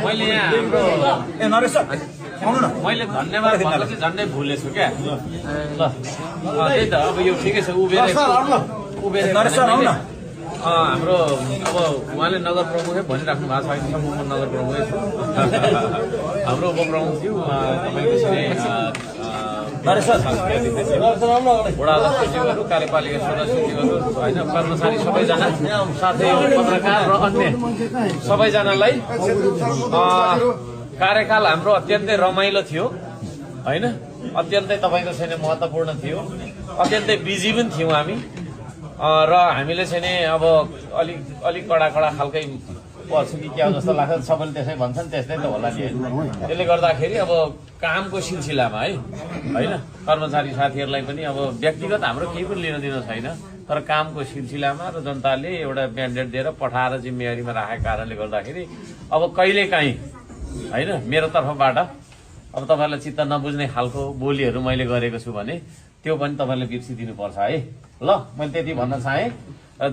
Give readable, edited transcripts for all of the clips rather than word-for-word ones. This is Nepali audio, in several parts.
मैले यहाँ हाम्रो ए नरेश सर आउनु न। मैले धन्यवाद भन्न चाहिँ झन्डै भुलेछु क्या ल त्यही त अब यो ठिकै छ उभिएर नरेश सर आउनु न। हाम्रो अब उहाँले नगर प्रमुखै भनिराख्नु भएको छ अहिलेसम्म म नगर प्रमुखै छु हाम्रो उपप्रमुख थियो तपाईँको नरेश सर वडा अध्यक्षज्यूहरू कार्यपालिका सदस्यज्यूहरू होइन कर्मचारी सबैजना साथै पत्रकार र अन्य सबैजनालाई कार्यकाल हाम्रो अत्यन्तै रमाइलो थियो होइन अत्यन्तै तपाईँको छैन महत्त्वपूर्ण थियो अत्यन्तै बिजी पनि थियौँ हामी र हामीले चाहिँ नि अब अलिक कडा खालकै पर्छु कि क्या जस्तो लाग्छ सबैले त्यसै भन्छन् त्यस्तै त होला नि त्यसले गर्दाखेरि अब कामको सिलसिलामा है होइन कर्मचारी साथीहरूलाई पनि अब व्यक्तिगत हाम्रो केही पनि लिन दिन छैन तर कामको सिलसिलामा र जनताले एउटा म्यान्डेट दिएर पठाएर जिम्मेवारीमा राखेको कारणले गर्दाखेरि अब कहिलेकाहीँ होइन मेरो तर्फबाट अब तपाईँहरूलाई चित्त नबुझ्ने खालको बोलीहरू मैले गरेको छु भने त्यो पनि तपाईँले बिर्सिदिनुपर्छ है ल मैले त्यति भन्न चाहेँ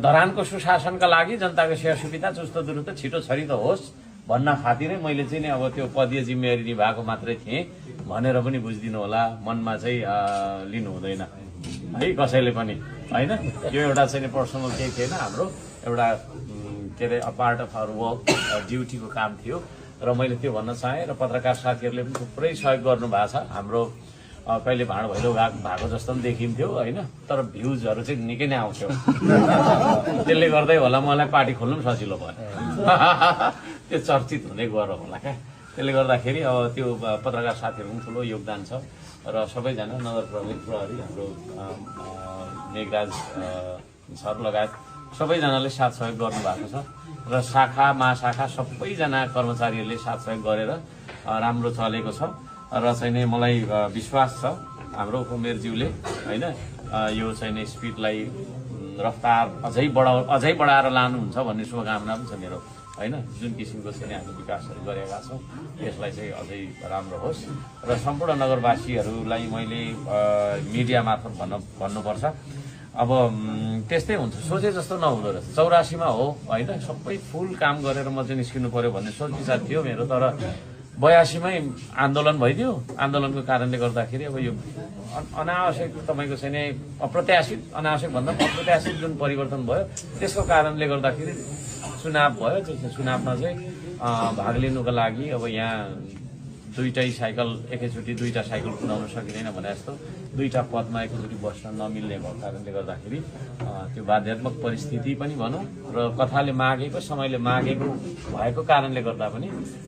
धरानको सुशासनका लागि जनताको सेवा सुविधा चुस्त दुरुस्त छिटो छरितो होस् भन्न खातिरै मैले चाहिँ नि अब त्यो पदीय जिम्मेवारी निभाएको मात्रै थिएँ भनेर पनि बुझिदिनु होला मनमा चाहिँ लिनु हुँदैन है कसैले पनि होइन यो एउटा चाहिँ पर्सनल केही थिएन हाम्रो एउटा के अरे पार्ट अफ आवर वर्क ड्युटीको काम थियो र मैले त्यो भन्न चाहेँ र पत्रकार साथीहरूले पनि थुप्रै सहयोग गर्नुभएको छ हाम्रो कहिले भाँड भैलो भएको जस्तो पनि देखिन्थ्यो होइन तर भ्युजहरू चाहिँ निकै नै आउँथ्यो त्यसले गर्दै होला मलाई पार्टी खोल्नु पनि सजिलो भयो त्यो चर्चित हुँदै गएर होला क्या त्यसले गर्दाखेरि अब त्यो पत्रकार साथीहरू पनि ठुलो योगदान छ र सबैजना नगर प्रहरी हाम्रो मेघराज सर लगायत सबैजनाले साथ सहयोग गर्नुभएको छ र शाखा महाशाखा सबैजना कर्मचारीहरूले साथ सहयोग गरेर राम्रो चलेको छ र चाहिँ नि मलाई विश्वास छ हाम्रो उमेरज्यूले होइन यो चाहिँ नि स्पिडलाई रफ्तार अझै बढाएर लानुहुन्छ भन्ने शुभकामना पनि छ मेरो होइन जुन किसिमको चाहिँ हामी विकासहरू गरेका छौँ यसलाई चाहिँ अझै राम्रो होस् र सम्पूर्ण नगरवासीहरूलाई मैले मिडिया मार्फत भन्नुपर्छ अब त्यस्तै हुन्छ सोचे जस्तो नहुँदो रहेछ 84मा हो होइन सबै फुल काम गरेर म चाहिँ निस्किनु पर्यो भन्ने सोच विचार थियो मेरो तर 82मै आन्दोलन भइदियो आन्दोलनको कारणले गर्दाखेरि अब यो अनावश्यक तपाईँको चाहिँ नि अप्रत्याशित अनावश्यक भन्दा अप्रत्याशित जुन परिवर्तन भयो त्यसको कारणले गर्दाखेरि चुनाव भयो त्यो चुनावमा चाहिँ भाग लिनुको लागि अब यहाँ दुईटै साइकल एकैचोटि दुईटा साइकल कुदाउन सकिँदैन भने जस्तो दुईटा पदमा एकैचोटि बस्न नमिल्ने भएको कारणले गर्दाखेरि त्यो बाध्यात्मक परिस्थिति पनि भनौँ र कथाले मागेको समयले मागेको भएको कारणले गर्दा पनि